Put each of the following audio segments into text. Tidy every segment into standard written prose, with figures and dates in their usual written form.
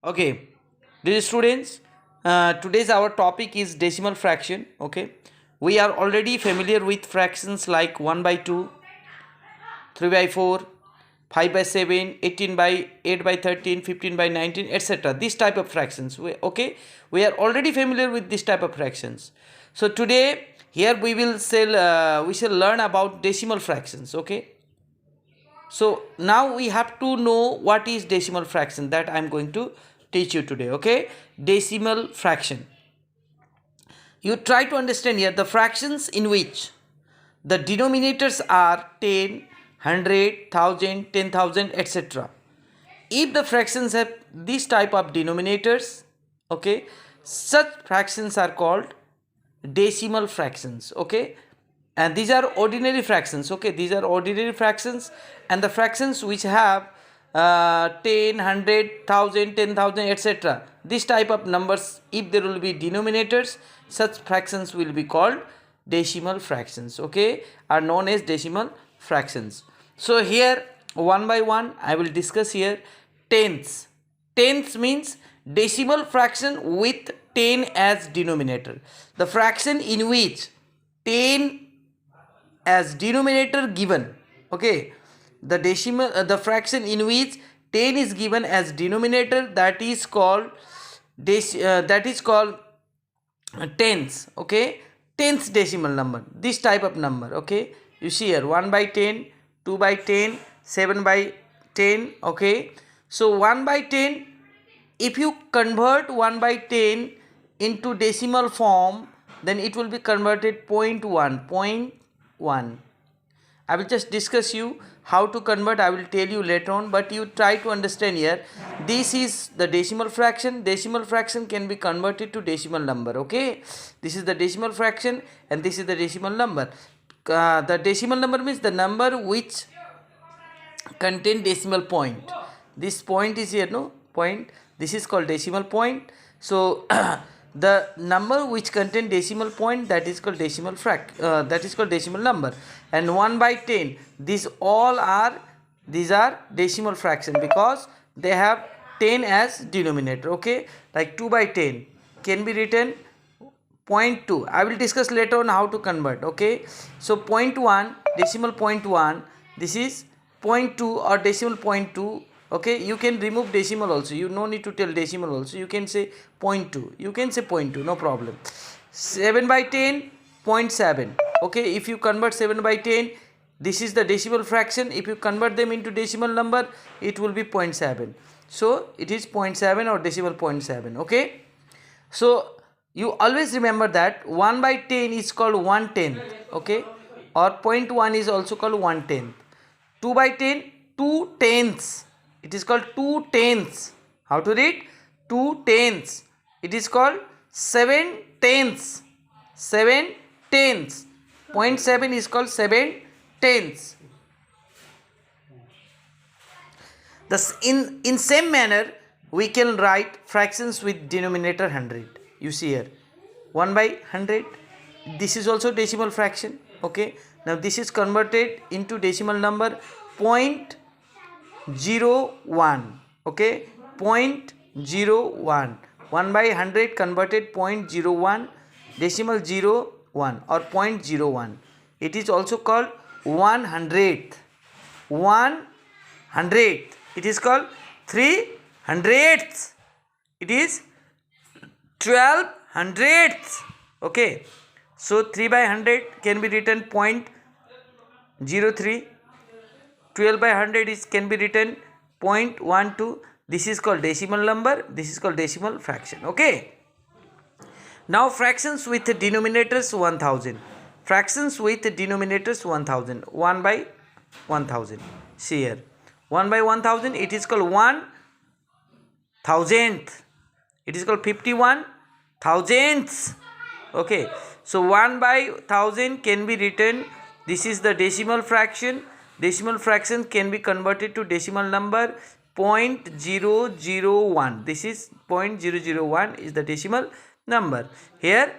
Okay, dear students, today's our topic is decimal fraction. Okay, we are already familiar with fractions like 1 by 2, 3 by 4, 5 by 7, 18 by 8 by 13, 15 by 19, etc. This type of fractions. We are already familiar with this type of fractions. So today here we shall learn about decimal fractions. Okay, so now we have to know what is decimal fraction, that I am going to teach you today. Okay, decimal fraction. You try to understand here the fractions in which the denominators are 10, 100, 1000, 10,000, etc. If the fractions have this type of denominators, okay, such fractions are called decimal fractions. Okay, and these are ordinary fractions. Okay, these are ordinary fractions, and the fractions which have 10, 100, 10,000, etc. This type of numbers, if there will be denominators, such fractions will be called decimal fractions. Okay, are known as decimal fractions. So here one by one I will discuss here tenths. Tenths means decimal fraction with 10 as denominator. The fraction in which 10 as denominator given. Okay, the fraction in which 10 is given as denominator, that is called tens. Okay, tenth decimal number, this type of number. Okay, you see here 1 by 10, 2 by 10, 7 by 10. Okay, so 1 by 10, if you convert 1 by 10 into decimal form, then it will be converted 0.1. I will just discuss you how to convert. I will tell you later on, but you try to understand here. This is the decimal fraction. Decimal fraction can be converted to decimal number. Okay, this is the decimal fraction and this is the decimal number. The decimal number means the number which contain decimal point. This point is here, no point. This is called decimal point. So the number which contain decimal point, that is called that is called decimal number. And 1 by 10, these are decimal fraction because they have 10 as denominator. Okay, like 2 by 10 can be written 0.2. I will discuss later on how to convert. Okay, so 0.1, decimal 0.1, this is 0.2 or decimal 0.2. Okay, you can remove decimal also, you no need to tell decimal also, you can say 0.2, you can say 0.2, no problem. 7 by 10, 0.7. Okay, if you convert 7 by 10, this is the decimal fraction. If you convert them into decimal number, it will be 0.7. So it is 0.7 or decimal 0.7. Okay, so you always remember that 1 by 10 is called 1/10. Okay, or 0.1 is also called 1/10. 2 by 10, 2/10. It is called 2/10. How to read? 2/10. It is called 7/10. 7/10. 0.7 is called 7/10. Thus, in same manner, we can write fractions with denominator 100. You see here 1 by 100. This is also decimal fraction. Okay, now this is converted into decimal number 0.01. Okay, 0.01. 1 by 100 converted 0.01, decimal 01 or 0.01. It is also called 1/100th. 1/100th. It is called 3/100th. It is 12/100th. Okay, so 3 by 100 can be written 0.03. 12 by 100 can be written 0.12. This is called decimal number, this is called decimal fraction. Okay, now fractions with denominators 1000. Fractions with denominators 1000. 1 by 1000. See here 1 by 1000, it is called 1,000th. It is called 51,000ths. Okay, so 1 by 1000 can be written, this is the decimal fraction. Decimal fraction can be converted to decimal number 0.001. This is 0.001 is the decimal number. Here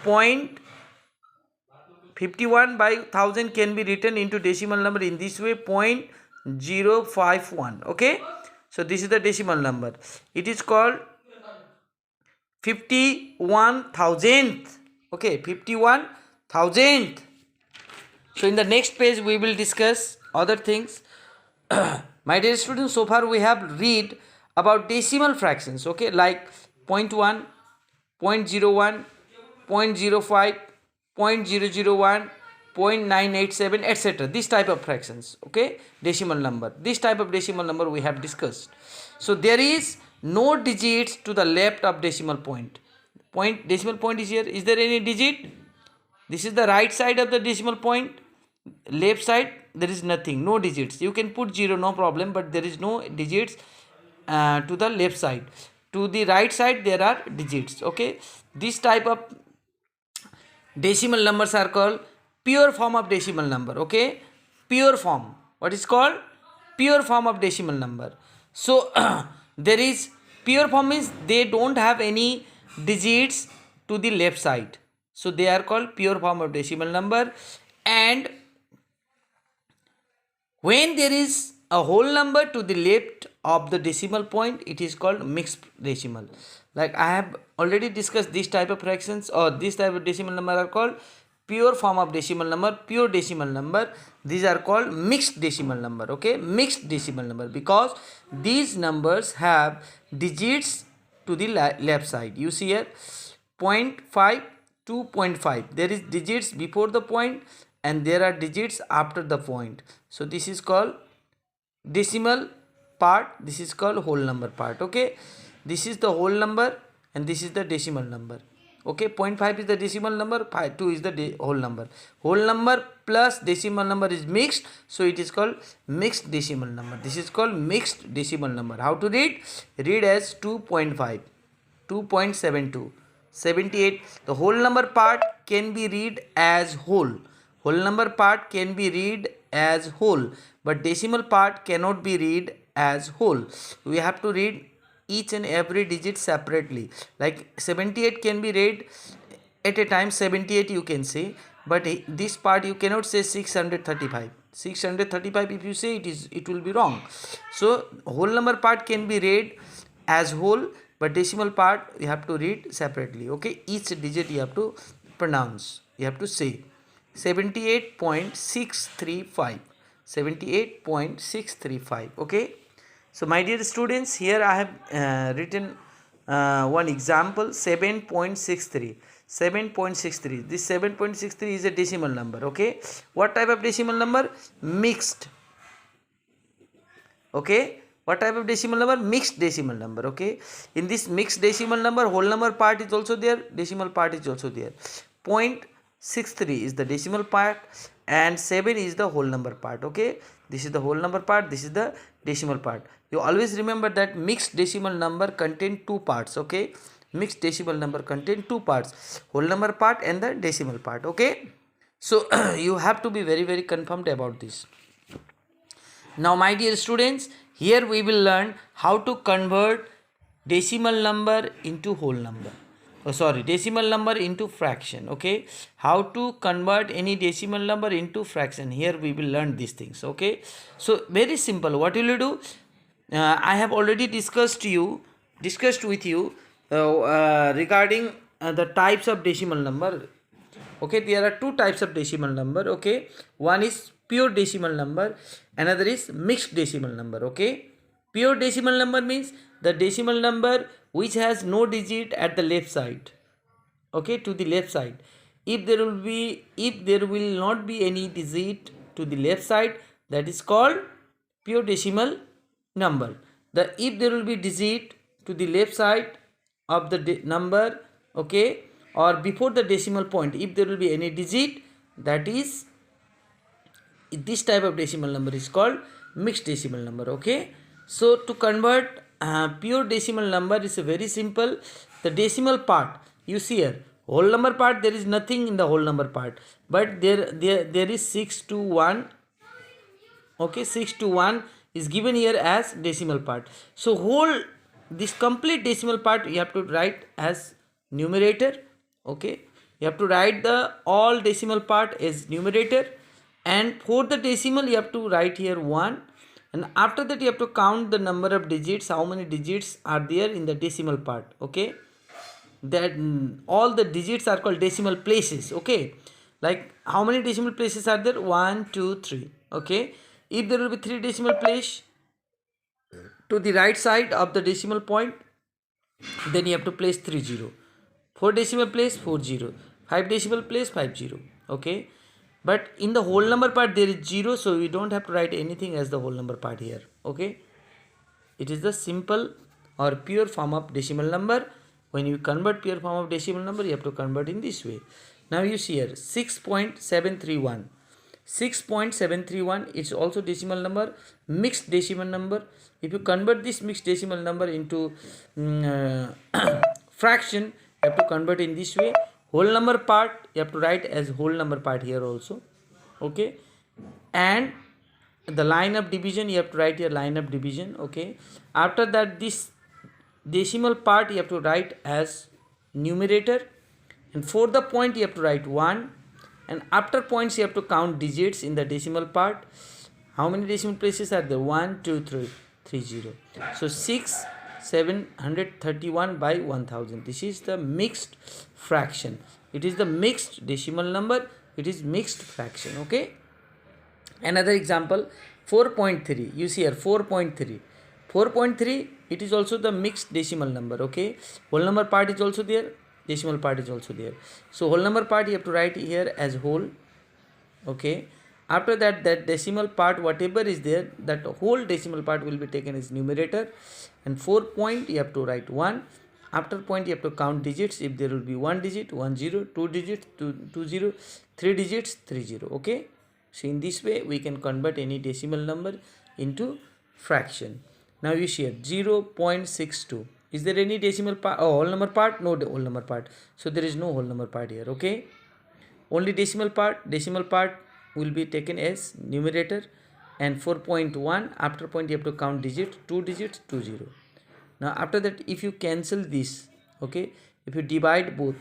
0.51 by 1000 can be written into decimal number in this way, 0.051. Okay, So this is the decimal number. It is called 51,000th. Okay, 51,000th. So in the next page we will discuss other things. My dear students, so far we have read about decimal fractions, okay, like 0.1, 0.01, 0.05, 0.001, 0.987, etc. This type of fractions, okay, decimal number. This type of decimal number we have discussed. So there is no digits to the left of decimal point. Decimal point is here. Is there any digit? This is the right side of the decimal point. Left side there is nothing, no digits. You can put 0, no problem, but there is no digits to the left side. To the right side there are digits, okay. This type of decimal numbers are called pure form of decimal number, okay. Pure form. What is called pure form of decimal number? So there is pure form is they don't have any digits to the left side, so they are called pure form of decimal number. And when there is a whole number to the left of the decimal point, it is called mixed decimal. Like I have already discussed, this type of fractions or this type of decimal number are called pure form of decimal number, pure decimal number. These are called mixed decimal number, okay, mixed decimal number, because these numbers have digits to the left side. You see here 0.5 to 0.5, there is digits before the point and there are digits after the point. So this is called decimal part, this is called whole number part, okay. This is the whole number and this is the decimal number, okay. 0.5 is the decimal number, 2 is the whole number. Whole number plus decimal number is mixed, so it is called mixed decimal number. This is called mixed decimal number. How to read? Read as 2.5, 2.72, 78. The whole number part can be read as whole. Whole number part can be read as whole, but decimal part cannot be read as whole. We have to read each and every digit separately. Like 78 can be read at a time, 78 you can say, but this part you cannot say 635. 635 if you say, it will be wrong. So whole number part can be read as whole, but decimal part you have to read separately, okay. Each digit you have to pronounce, you have to say. 78.635, 78.635, okay. So my dear students, here I have written one example, 7.63, 7.63. This 7.63 is a decimal number, okay. What type of decimal number? Mixed, okay. What type of decimal number? Mixed decimal number, okay. In this mixed decimal number, whole number part is also there, decimal part is also there. 0.63 is the decimal part and 7 is the whole number part, okay. This is the whole number part, this is the decimal part. You always remember that mixed decimal number contain two parts, okay. Mixed decimal number contain two parts, whole number part and the decimal part, okay. So you have to be very confirmed about this. Now my dear students, here we will learn how to convert decimal number into whole number. Decimal number into fraction, okay. How to convert any decimal number into fraction, here we will learn these things, okay. So very simple. What will you do? I have already discussed with you regarding the types of decimal number, okay. There are two types of decimal number, okay. One is pure decimal number, another is mixed decimal number, okay. Pure decimal number means the decimal number which has no digit at the left side, okay, to the left side. If there will not be any digit to the left side, that is called pure decimal number. If there will be digit to the left side of the number, okay, or before the decimal point, if there will be any digit, that is, this type of decimal number is called mixed decimal number, okay. So to convert pure decimal number is very simple. The decimal part, you see here, whole number part, there is nothing in the whole number part, but there is 6 to 1, okay. 6 to 1 is given here as decimal part. So this complete decimal part you have to write as numerator, okay. You have to write the all decimal part as numerator, and for the decimal you have to write here 1, And after that you have to count the number of digits, how many digits are there in the decimal part. Okay, that all the digits are called decimal places. Okay, like how many decimal places are there? 1 2 3. Okay, if there will be 3 decimal place to the right side of the decimal point, then you have to place 30. 4 decimal place 40, 5 decimal place 50. Okay, but in the whole number part there is 0, so we don't have to write anything as the whole number part here. Okay, it is the simple or pure form of decimal number. When you convert pure form of decimal number, you have to convert in this way. Now you see here 6.731. 6.731 is also decimal number, mixed decimal number. If you convert this mixed decimal number into fraction, you have to convert in this way. Whole number part you have to write as whole number part here also. Okay, and the line of division you have to write your line of division. Okay, after that this decimal part you have to write as numerator, and for the point you have to write 1, and after points you have to count digits in the decimal part. How many decimal places are there? 1 2 3 30. So 6 731 by 1000. This is the mixed fraction. It is the mixed decimal number, it is mixed fraction. Okay, another example 4.3. You see here 4.3. 4.3, it is also the mixed decimal number. Okay, whole number part is also there, decimal part is also there. So whole number part you have to write here as whole. Okay, after that decimal part whatever is there, that whole decimal part will be taken as numerator, and 4 point you have to write 1. After point you have to count digits. If there will be 1 digit 1 0, 2 digits 2 0, 3 digits 3 0. Okay, so in this way we can convert any decimal number into fraction. Now you see here 0.62. Is there any decimal part? Oh, whole number part? No whole number part. So there is no whole number part here. Okay, only decimal part. Decimal part will be taken as numerator, and 4.1. After point you have to count digit. 2 digits 2 0. Now after that if you cancel this, okay, if you divide both,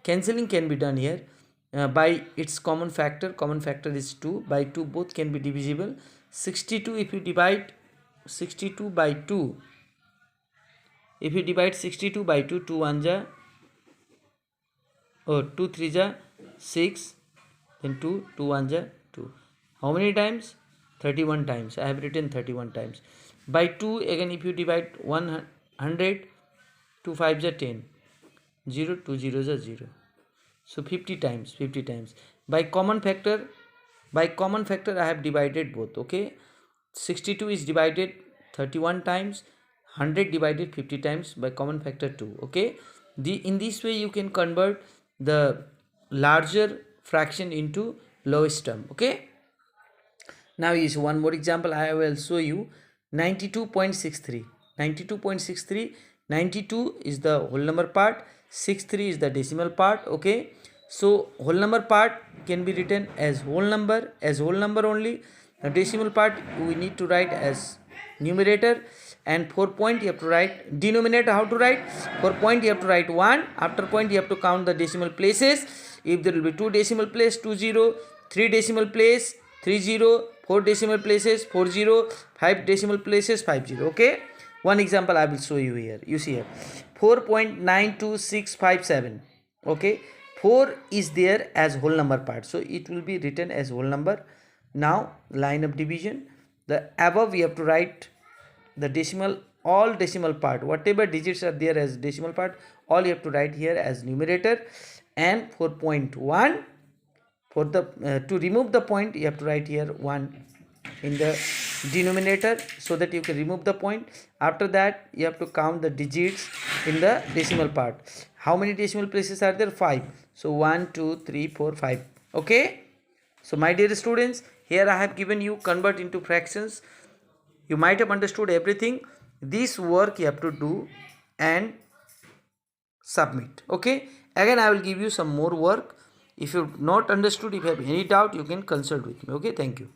cancelling can be done here by its common factor. Common factor is 2. By 2 both can be divisible. 62 if you divide 62 by 2, if you divide 62 by 2, 2 1 ja, or 2 3 ja 6, then 2 2 1 ja 2. How many times? 31 times. I have written 31 times. By 2 again if you divide 100, 2 5 ja 10, 0 2 0 ja 0. So 50 times, 50 times. By common factor I have divided both. Okay, 62 is divided 31 times, 100 divided 50 times, by common factor 2. Okay, in this way you can convert the larger fraction into lowest term. Okay, now is one more example I will show you. 92.63. 92.63. 92 is the whole number part, 63 is the decimal part. Okay, so whole number part can be written as whole number only. The decimal part we need to write as numerator, and 4 point you have to write denominator. How to write? 4 point you have to write 1. After point you have to count the decimal places. If there will be 2 decimal place 2 0, 3 decimal place 3 0, 4 decimal places 4 0, 5 decimal places 5 0. Okay, one example I will show you here. You see here 4.92657. Okay, 4 is there as whole number part, so it will be written as whole number. Now line of division, the above we have to write the decimal, all decimal part, whatever digits are there as decimal part, all you have to write here as numerator. And 4.1, for the to remove the point you have to write here 1 in the denominator, so that you can remove the point. After that you have to count the digits in the decimal part. How many decimal places are there? 5. So 1 2 3 4 5. Okay, so my dear students, here I have given you convert into fractions. You might have understood everything. This work you have to do and submit. Okay, again I will give you some more work. If you have not understood, if you have any doubt, you can consult with me. Okay, thank you.